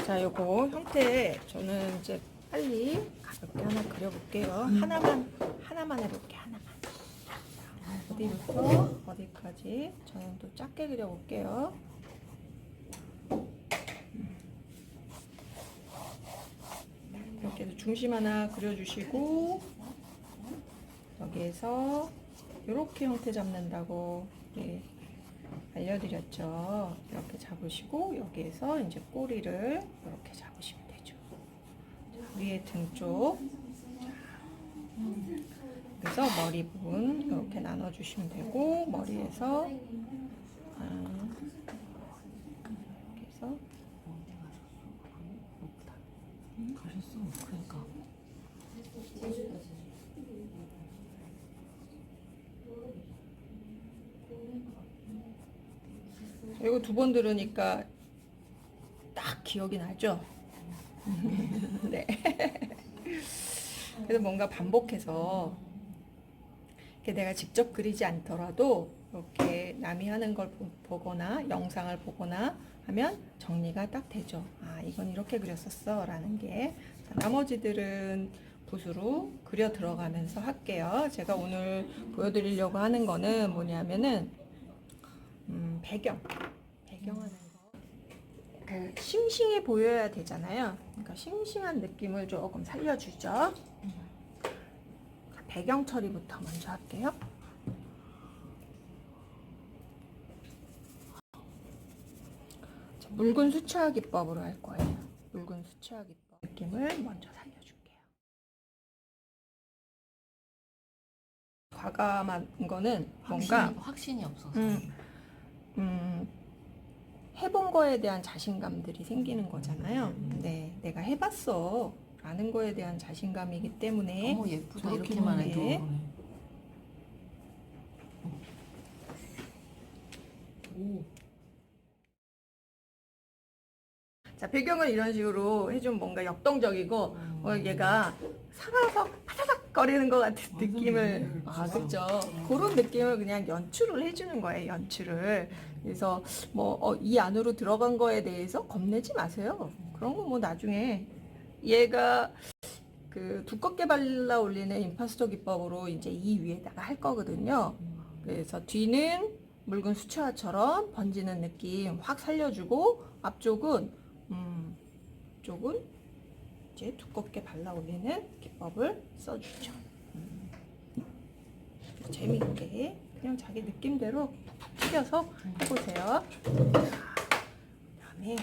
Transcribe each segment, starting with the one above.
자, 요거 형태 저는 이제 빨리 가볍게 하나 그려볼게요. 하나만 해볼게. 하나만. 어디부터 어디까지? 저는 또 작게 그려볼게요. 이렇게 해서 중심 하나 그려주시고, 여기에서 이렇게 형태 잡는다고 알려드렸죠. 이렇게 잡으시고, 여기에서 이제 꼬리를 이렇게 잡으시면 되죠. 자, 위에 등 쪽. 그래서 머리 부분 이렇게 나눠주시면 되고, 머리에서 이렇게 해서 가셨어. 그러니까. 이거 두 번 들으니까 딱 기억이 나죠? 네. 그래서 뭔가 반복해서 이렇게 내가 직접 그리지 않더라도 이렇게 남이 하는 걸 보거나 영상을 보거나 하면 정리가 딱 되죠. 아, 이건 이렇게 그렸었어 라는 게. 자, 나머지들은 붓으로 그려 들어가면서 할게요. 제가 오늘 보여드리려고 하는 거는 뭐냐면은 배경하는 거. 그 싱싱해 보여야 되잖아요. 그러니까 싱싱한 느낌을 조금 살려주죠. 배경 처리부터 먼저 할게요. 자, 묽은 수채화 기법으로 할 거예요. 묽은 수채화 기법 느낌을 먼저 살려줄게요. 과감한 거는 뭔가 확신이 없어서. 해본 거에 대한 자신감들이 생기는 거잖아요. 네, 내가 해봤어 라는 거에 대한 자신감이기 때문에 너무 예쁘다. 저렇게 이렇게만 보네. 해도. 오. 자, 배경을 이런 식으로 해주면 뭔가 역동적이고 얘가 살아서 파다닥 거리는 것 같은 느낌을 그죠? 그런 느낌을 그냥 연출을 해주는 거예요. 연출을. 그래서 뭐 이 안으로 들어간 거에 대해서 겁내지 마세요. 그런 거 뭐 나중에 얘가 그 두껍게 발라 올리는 임파스토 기법으로 이제 이 위에다가 할 거거든요. 그래서 뒤는 묽은 수채화처럼 번지는 느낌 확 살려주고, 앞쪽은 쪽은 이제 두껍게 발라 올리는 기법을 써주죠. 재미있게 그냥 자기 느낌대로 푹푹 튀겨서 해보세요. 그다음에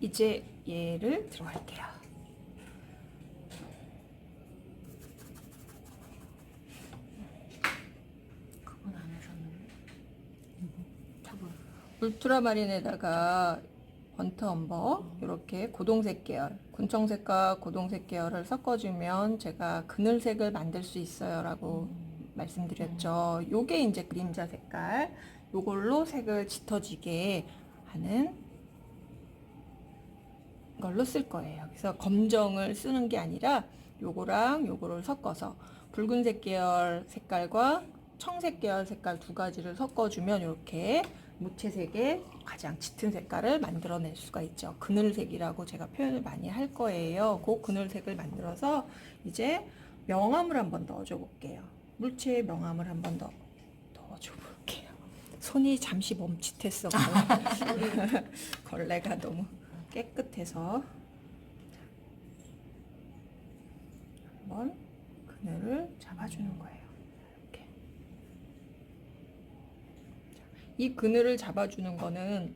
이제 얘를 들어갈게요. 그건 안 하셨는데. 울트라마린에다가 번트 엄버 이렇게 고동색 계열, 군청색과 고동색 계열을 섞어주면 제가 그늘색을 만들 수 있어요 라고 말씀드렸죠. 요게 이제 그림자 색깔, 요걸로 색을 짙어지게 하는 걸로 쓸 거예요. 그래서 검정을 쓰는 게 아니라 요거랑 요거를 섞어서 붉은색 계열 색깔과 청색 계열 색깔 두 가지를 섞어주면 이렇게 무채색의 가장 짙은 색깔을 만들어낼 수가 있죠. 그늘색이라고 제가 표현을 많이 할 거예요. 그 그늘색을 만들어서 이제 명암을 한번 넣어줘 볼게요. 물체에 명암을 한번 넣어줘 볼게요. 손이 잠시 멈칫했어. 걸레가 너무 깨끗해서 한번 그늘을 잡아주는 거예요. 이렇게. 이 그늘을 잡아주는 거는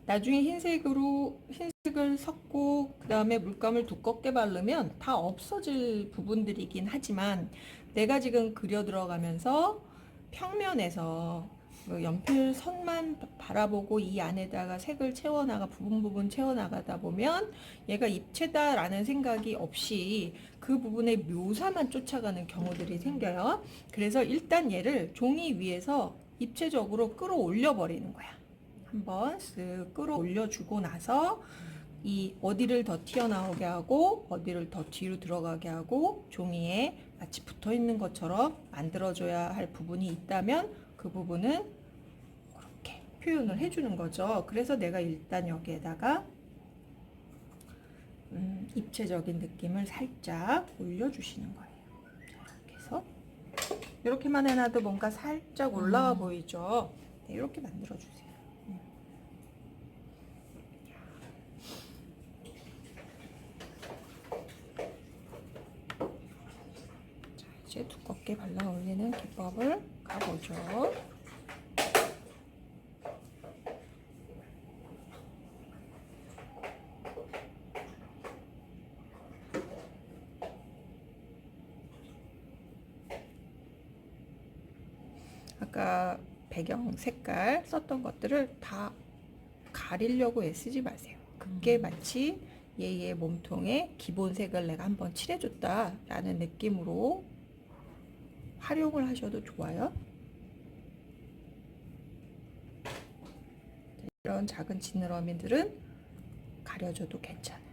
나중에 흰색을 섞고 그 다음에 물감을 두껍게 바르면 다 없어질 부분들이긴 하지만 내가 지금 그려 들어가면서 평면에서 그 연필선만 바라보고 이 안에다가 색을 채워나가 부분 채워나가다 보면 얘가 입체다라는 생각이 없이 그 부분의 묘사만 쫓아가는 경우들이 생겨요. 그래서 일단 얘를 종이 위에서 입체적으로 끌어올려 버리는 거야. 한번 쓱 끌어올려 주고 나서 이 어디를 더 튀어나오게 하고 어디를 더 뒤로 들어가게 하고 종이에 마치 붙어 있는 것처럼 만들어줘야 할 부분이 있다면 그 부분은 이렇게 표현을 해주는 거죠. 그래서 내가 일단 여기에다가 입체적인 느낌을 살짝 올려주시는 거예요. 자, 이렇게 해서 이렇게만 해놔도 뭔가 살짝 올라와 보이죠? 네, 이렇게 만들어주세요. 자, 이제 두껍게 발라 올리는 기법을 가보죠. 아까 배경 색깔 썼던 것들을 다 가리려고 애쓰지 마세요. 그게 마치 얘의 몸통에 기본색을 내가 한번 칠해줬다라는 느낌으로 활용을 하셔도 좋아요. 이런 작은 지느러미들은 가려줘도 괜찮아요.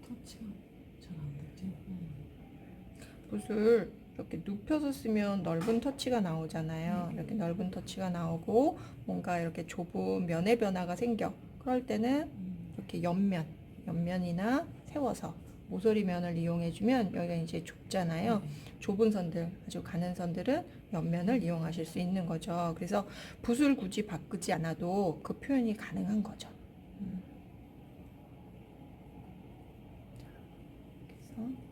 터치가 잘 안 되지. 붓을 이렇게 눕혀서 쓰면 넓은 터치가 나오잖아요. 이렇게 넓은 터치가 나오고 뭔가 이렇게 좁은 면의 변화가 생겨. 그럴 때는 이렇게 옆면이나 세워서 모서리 면을 이용해주면 여기가 이제 좁잖아요. 좁은 선들, 아주 가는 선들은 옆면을 이용하실 수 있는 거죠. 그래서 붓을 굳이 바꾸지 않아도 그 표현이 가능한 거죠. 그래서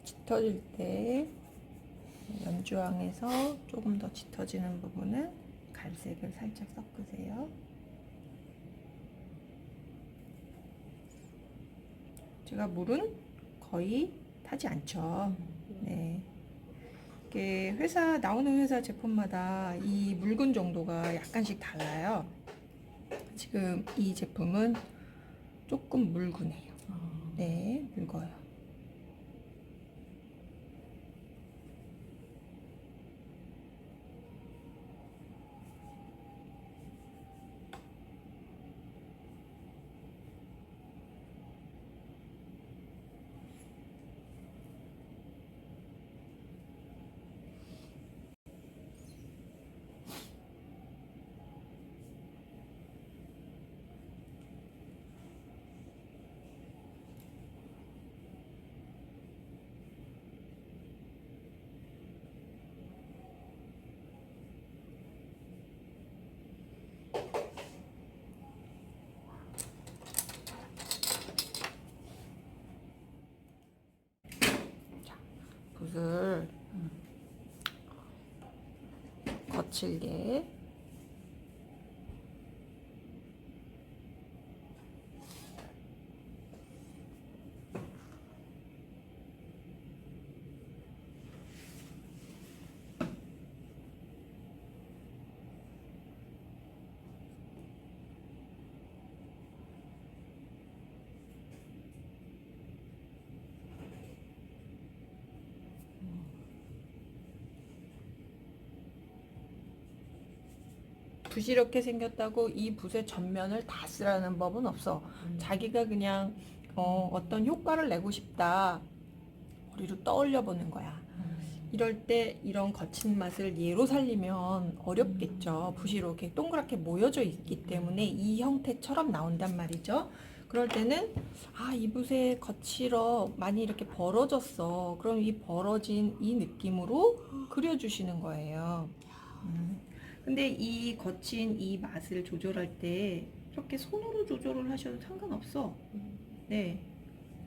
짙어질 때 연주왕에서 조금 더 짙어지는 부분은 갈색을 살짝 섞으세요. 제가 물은 거의 타지 않죠. 네. 이게 나오는 회사 제품마다 이 묽은 정도가 약간씩 달라요. 지금 이 제품은 조금 묽으네요. 네, 묽어요. 붓을 거칠게 붓이 이렇게 생겼다고 이 붓의 전면을 다 쓰라는 법은 없어. 자기가 그냥 어떤 효과를 내고 싶다. 머리로 떠올려 보는 거야. 이럴 때 이런 거친 맛을 얘로 살리면 어렵겠죠. 붓이 이렇게 동그랗게 모여져 있기 때문에 이 형태처럼 나온단 말이죠. 그럴 때는 이 붓에 거칠어 많이 이렇게 벌어졌어. 그럼 이 벌어진 이 느낌으로 그려주시는 거예요. 근데 이 거친 이 맛을 조절할 때 이렇게 손으로 조절을 하셔도 상관없어. 네,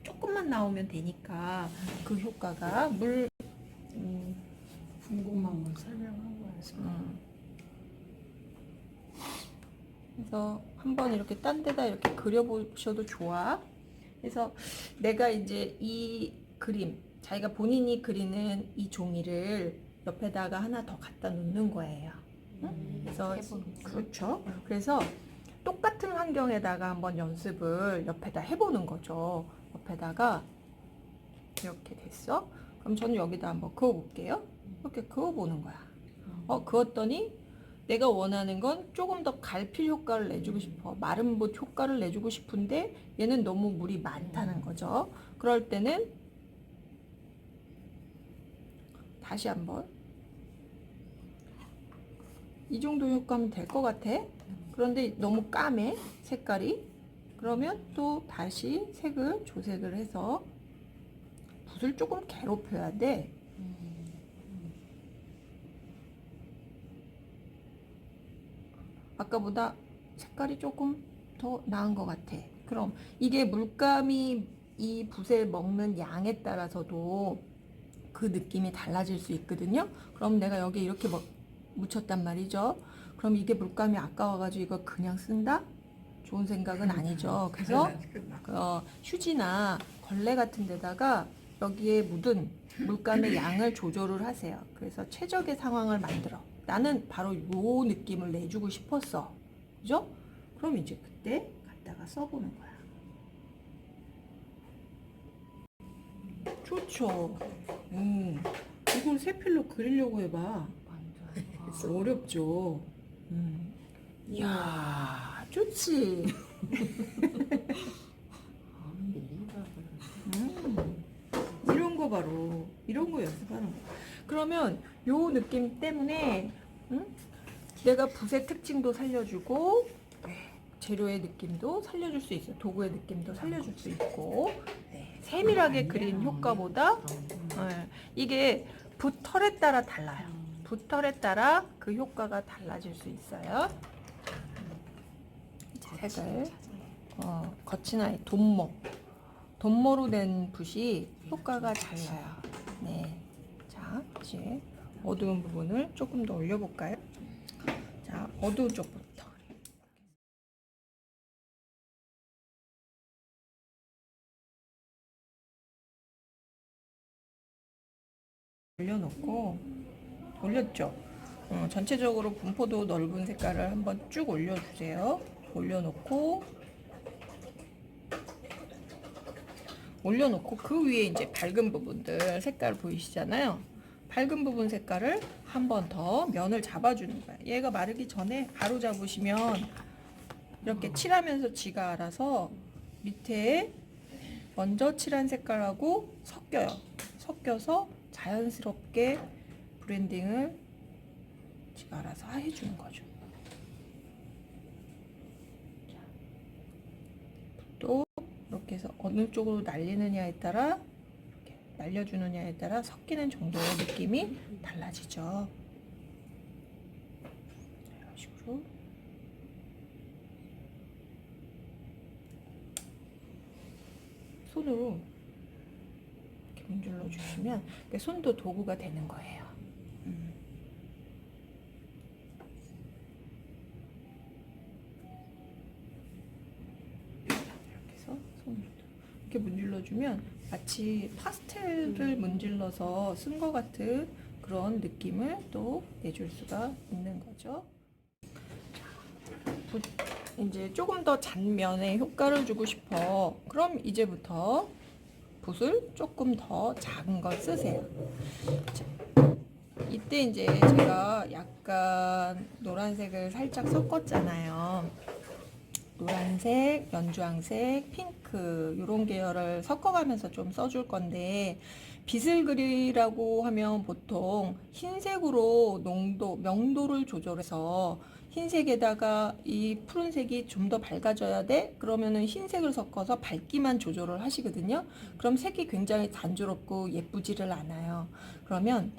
조금만 나오면 되니까 그 효과가 궁금한 걸 설명한 거야 지금. 그래서 한번 이렇게 딴 데다 이렇게 그려보셔도 좋아. 그래서 내가 이제 이 그림, 자기가 본인이 그리는 이 종이를 옆에다가 하나 더 갖다 놓는 거예요. 응? 그래서 그렇죠. 그래서 똑같은 환경에다가 한번 연습을 옆에다 해보는 거죠. 옆에다가 이렇게 됐어. 그럼 저는 여기다 한번 그어볼게요. 이렇게 그어보는 거야. 그었더니 내가 원하는 건 조금 더 갈필 효과를 내주고 싶어. 마른 붓 효과를 내주고 싶은데 얘는 너무 물이 많다는 거죠. 그럴 때는 다시 한번 이 정도 효과면 될 것 같아. 그런데 너무 까매 색깔이. 그러면 또 다시 색을 조색을 해서 붓을 조금 괴롭혀야 돼. 아까보다 색깔이 조금 더 나은 것 같아. 그럼 이게 물감이 이 붓에 먹는 양에 따라서도 그 느낌이 달라질 수 있거든요. 그럼 내가 여기 이렇게 묻혔단 말이죠. 그럼 이게 물감이 아까워가지고 이거 그냥 쓴다? 좋은 생각은 아니죠. 그래서 휴지나 걸레 같은 데다가 여기에 묻은 물감의 양을 조절을 하세요. 그래서 최적의 상황을 만들어. 나는 바로 요 느낌을 내주고 싶었어. 그죠? 그럼 이제 그때 갖다가 써보는 거야. 좋죠. 이걸 새 필로 그리려고 해봐. 어렵죠. 이야, 좋지. 이런 거 바로 이런 거 연습하는 거. 그러면 요 느낌 때문에 내가 붓의 특징도 살려주고 재료의 느낌도 살려줄 수 있어. 도구의 느낌도 살려줄 수 있고 세밀하게 그린 효과보다 이게 붓털에 따라 달라요. 붓털에 따라 그 효과가 달라질 수 있어요. 색을 거친 아이 돈모로 된 붓이 효과가 달라요. 네, 자 이제 어두운 부분을 조금 더 올려볼까요? 자, 어두운 쪽부터 올려놓고 올렸죠. 전체적으로 분포도 넓은 색깔을 한번 쭉 올려주세요. 올려놓고 그 위에 이제 밝은 부분들 색깔 보이시잖아요. 밝은 부분 색깔을 한 번 더 면을 잡아주는 거예요. 얘가 마르기 전에 바로 잡으시면 이렇게 칠하면서 지가 알아서 밑에 먼저 칠한 색깔하고 섞여서 자연스럽게 브랜딩을 지가 알아서 해주는 거죠. 또 이렇게 해서 어느 쪽으로 날리느냐에 따라 이렇게 날려주느냐에 따라 섞이는 정도의 느낌이 달라지죠. 이런 식으로 손으로 이렇게 문질러 주시면 손도 도구가 되는 거예요. 이렇게 해서 손으로 이렇게 문질러주면 마치 파스텔을 문질러서 쓴 것 같은 그런 느낌을 또 내줄 수가 있는 거죠. 이제 조금 더 잔면에 효과를 주고 싶어. 그럼 이제부터 붓을 조금 더 작은 거 쓰세요. 자, 이때 이제 제가 약간 노란색을 살짝 섞었잖아요. 노란색, 연주황색, 핑크 이런 계열을 섞어가면서 좀 써줄 건데 빗을 그리라고 하면 보통 흰색으로 명도를 조절해서 흰색에다가 이 푸른색이 좀 더 밝아져야 돼? 그러면은 흰색을 섞어서 밝기만 조절을 하시거든요. 그럼 색이 굉장히 단조롭고 예쁘지를 않아요. 그러면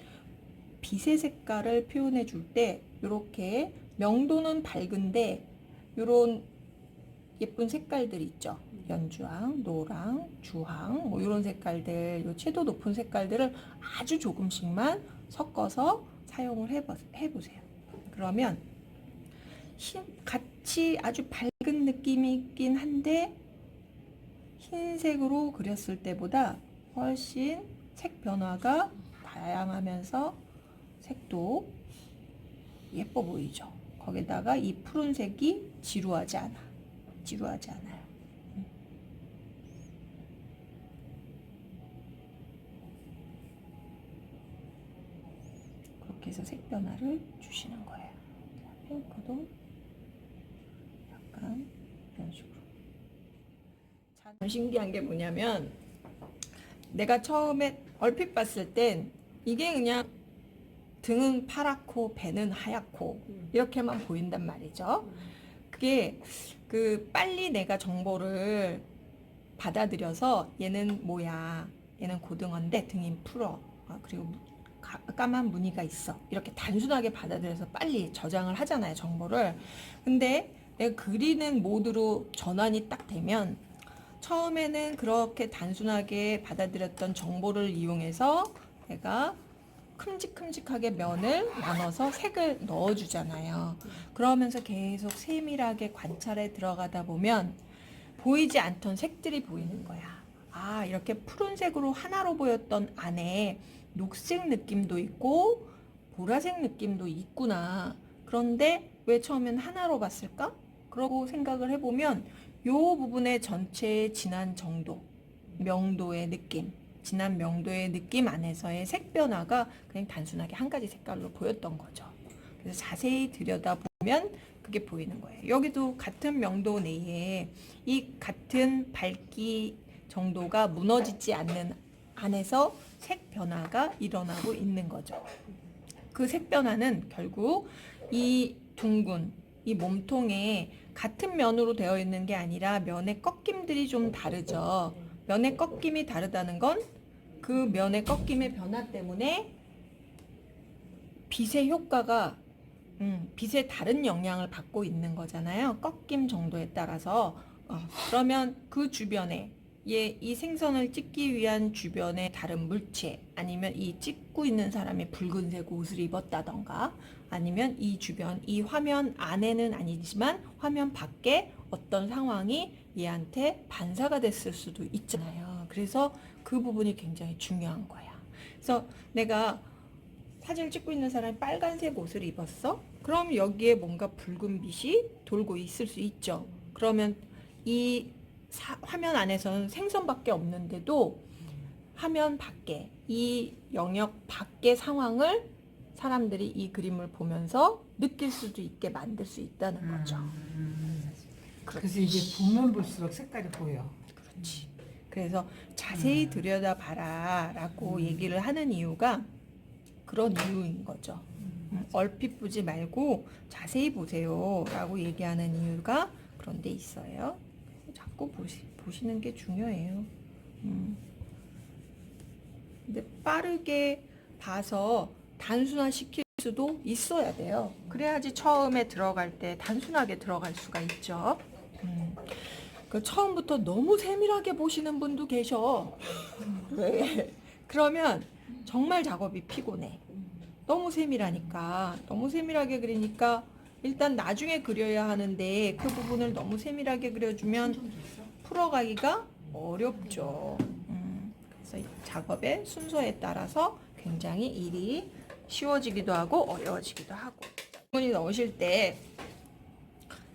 빛의 색깔을 표현해 줄 때 이렇게 명도는 밝은데 이런 예쁜 색깔들 있죠. 연주황, 노랑, 주황 뭐 이런 색깔들, 요 채도 높은 색깔들을 아주 조금씩만 섞어서 사용을 해보세요. 그러면 같이 아주 밝은 느낌이 있긴 한데 흰색으로 그렸을 때보다 훨씬 색 변화가 다양하면서 색도 예뻐 보이죠. 거기다가 이 푸른색이 지루하지 않아요. 그렇게 해서 색 변화를 주시는 거예요. 핑크도 약간 이런 식으로. 참 신기한 게 뭐냐면 내가 처음에 얼핏 봤을 땐 이게 그냥 등은 파랗고 배는 하얗고 이렇게만 보인단 말이죠. 그게 빨리 내가 정보를 받아들여서 얘는 뭐야, 얘는 고등어인데 등이 풀어, 그리고 까만 무늬가 있어, 이렇게 단순하게 받아들여서 빨리 저장을 하잖아요, 정보를. 근데 내가 그리는 모드로 전환이 딱 되면 처음에는 그렇게 단순하게 받아들였던 정보를 이용해서 내가 큼직큼직하게 면을 나눠서 색을 넣어주잖아요. 그러면서 계속 세밀하게 관찰에 들어가다 보면 보이지 않던 색들이 보이는 거야. 아, 이렇게 푸른색으로 하나로 보였던 안에 녹색 느낌도 있고 보라색 느낌도 있구나. 그런데 왜 처음엔 하나로 봤을까? 그러고 생각을 해보면 요 부분의 전체의 진한 정도, 명도의 느낌, 진한 명도의 느낌 안에서의 색 변화가 그냥 단순하게 한 가지 색깔로 보였던 거죠. 그래서 자세히 들여다보면 그게 보이는 거예요. 여기도 같은 명도 내에 이 같은 밝기 정도가 무너지지 않는 안에서 색 변화가 일어나고 있는 거죠. 그 색 변화는 결국 이 둥근, 이 몸통에 같은 면으로 되어 있는 게 아니라 면의 꺾임들이 좀 다르죠. 면의 꺾임이 다르다는 건 그 면의 꺾임의 변화 때문에 빛의 효과가 빛의 다른 영향을 받고 있는 거잖아요. 꺾임 정도에 따라서. 그러면 그 주변에 이 생선을 찍기 위한 주변의 다른 물체, 아니면 이 찍고 있는 사람이 붉은색 옷을 입었다던가, 아니면 이 주변, 이 화면 안에는 아니지만 화면 밖에 어떤 상황이 얘한테 반사가 됐을 수도 있잖아요. 그래서 그 부분이 굉장히 중요한 거야. 그래서 내가 사진을 찍고 있는 사람이 빨간색 옷을 입었어? 그럼 여기에 뭔가 붉은 빛이 돌고 있을 수 있죠. 그러면 이 화면 안에서는 생선밖에 없는데도 화면 밖에, 이 영역 밖의 상황을 사람들이 이 그림을 보면서 느낄 수도 있게 만들 수 있다는 거죠. 그래서 이게 보면 볼수록 색깔이 보여. 그렇지. 그래서 자세히 들여다봐라 라고 얘기를 하는 이유가 그런 이유인 거죠. 얼핏 보지 말고 자세히 보세요 라고 얘기하는 이유가 그런 데 있어요. 자꾸 보시는 게 중요해요. 근데 빠르게 봐서 단순화시킬 수도 있어야 돼요. 그래야지 처음에 들어갈 때 단순하게 들어갈 수가 있죠. 그 처음부터 너무 세밀하게 보시는 분도 계셔. 왜? 그러면 정말 작업이 피곤해. 너무 세밀하니까, 너무 세밀하게 그리니까 일단 나중에 그려야 하는데 그 부분을 너무 세밀하게 그려주면 풀어가기가 어렵죠. 그래서 이 작업의 순서에 따라서 굉장히 일이 쉬워지기도 하고 어려워지기도 하고. 줄무늬 넣으실 때,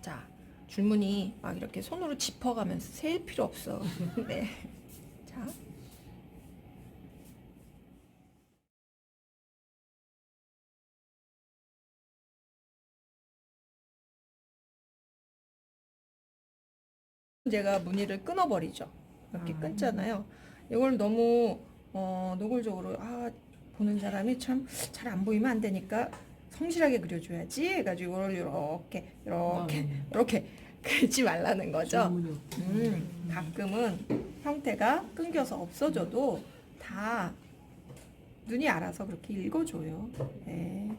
자, 줄무늬 막 이렇게 손으로 짚어가면서 세일 필요 없어. 네. 자. 제가 무늬를 끊어버리죠. 이렇게 끊잖아요. 이걸 너무 노골적으로 보는 사람이 참 잘 안 보이면 안 되니까 성실하게 그려줘야지 해가지고 이렇게 그리지 말라는 거죠. 가끔은 형태가 끊겨서 없어져도 다 눈이 알아서 그렇게 읽어줘요. 네.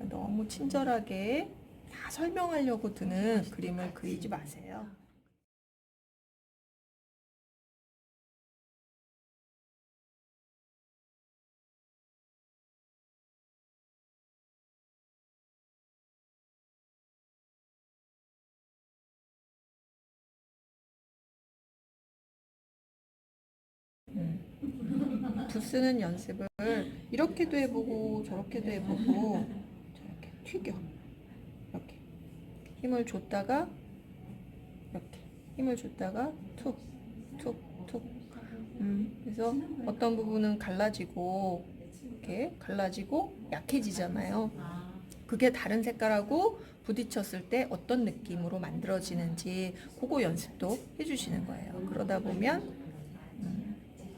너무 친절하게 다 설명하려고 드는 그림을 그리지 마세요. 붓쓰는 연습을 이렇게도 해보고 저렇게도 해보고 저렇게 튀겨 이렇게 힘을 줬다가 이렇게 힘을 줬다가 툭툭툭 그래서 어떤 부분은 갈라지고 이렇게 갈라지고 약해지잖아요. 그게 다른 색깔하고 부딪혔을 때 어떤 느낌으로 만들어지는지 그거 연습도 해주시는 거예요. 그러다 보면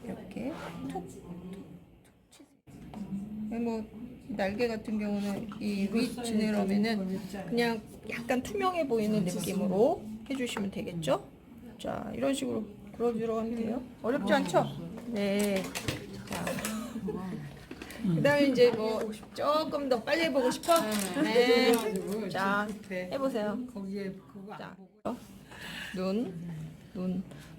이렇게 톡톡톡 치세요. 뭐 날개 같은 경우는 이 위지네럼에는 그냥 약간 투명해 보이는 느낌으로 해주시면 되겠죠? 자, 이런 식으로 그려주러 가면 돼요. 어렵지 않죠? 네. 자, 그다음에 이제 뭐 조금 더 빨리 해보고 싶어? 네. 자, 해보세요. 거기에 그거 자, 안 보고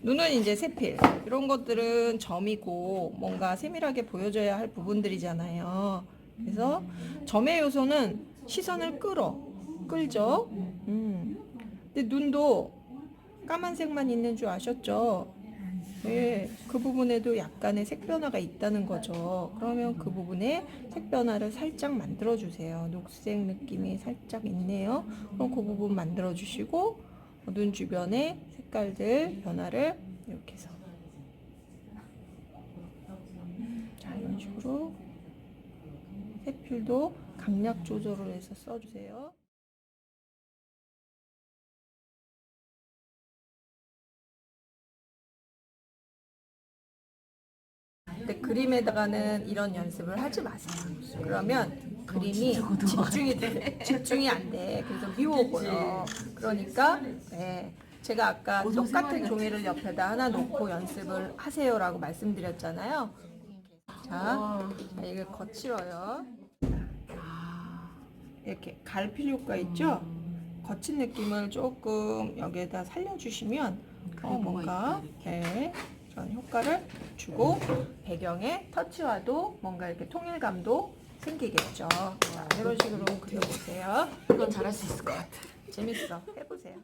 눈은 이제 세필. 이런 것들은 점이고 뭔가 세밀하게 보여줘야 할 부분들이잖아요. 그래서 점의 요소는 시선을 끌죠. 근데 눈도 까만색만 있는 줄 아셨죠? 네, 그 부분에도 약간의 색 변화가 있다는 거죠. 그러면 그 부분에 색 변화를 살짝 만들어 주세요. 녹색 느낌이 살짝 있네요. 그럼 그 부분 만들어 주시고 눈 주변의 색깔들 변화를 이렇게 해서 자, 이런 식으로 색필도 강약 조절을 해서 써주세요. 근데 그림에다가는 이런 연습을 하지 마세요. 그러면 그림이 집중이 안 돼. 그래서 미워 보여. 그러니까 제가 아까 똑같은 종이를 옆에다 하나 놓고 연습을 하세요라고 말씀드렸잖아요. 자, 이게 거칠어요. 이렇게 갈필 효과 있죠? 거친 느낌을 조금 여기에다 살려주시면 뭔가 그런 효과를 주고 배경에 터치와도 뭔가 이렇게 통일감도 생기겠죠. 자, 이런 식으로 그려보세요. 그건 잘할 수 있을 것 같아. 재밌어. 해보세요.